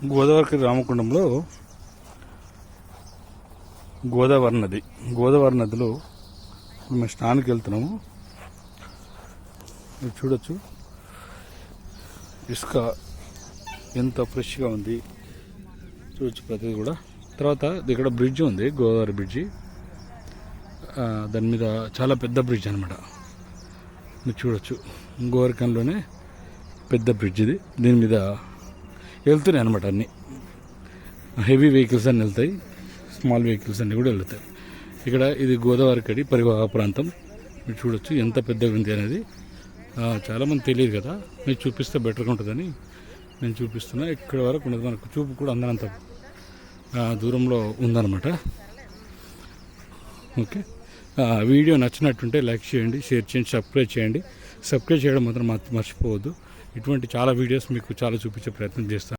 గోదావరికి రామకుండంలో గోదావరి నదిలో మేము స్నానానికి వెళ్తున్నాము. మీరు చూడొచ్చు ఇసుక ఎంత ఫ్రెష్గా ఉంది, చూడొచ్చు ప్రతిదీ కూడా. తర్వాత ఇక్కడ బ్రిడ్జ్ ఉంది, గోదావరి బ్రిడ్జి. దాని మీద చాలా పెద్ద బ్రిడ్జ్ అనమాట. మీరు చూడొచ్చు గోవర్కంలోనే పెద్ద బ్రిడ్జ్ ఇది. దీని మీద వెళ్తున్నాయి అనమాట అన్నీ. హెవీ వెహికల్స్ అన్నీ వెళ్తాయి, స్మాల్ వెహికల్స్ అన్నీ కూడా వెళ్తాయి. ఇక్కడ ఇది గోదావరి కడి పరివాహక ప్రాంతం. మీరు చూడొచ్చు ఎంత పెద్దగా ఉంది అనేది. చాలామంది తెలియదు కదా, మీరు చూపిస్తే బెటర్గా ఉంటుందని నేను చూపిస్తున్నా. ఇక్కడ వరకు ఉన్నది, మనకు చూపు కూడా అందనంత దూరంలో ఉందన్నమాట. ఓకే, వీడియో నచ్చినట్టుంటే లైక్ చేయండి, షేర్ చేయండి, సబ్స్క్రైబ్ చేయండి. సబ్స్క్రైబ్ చేయడం మాత్రం మర్చిపోవద్దు. ఇటువంటి చాలా వీడియోస్ మీకు చాలా చూపించే ప్రయత్నం చేస్తాను.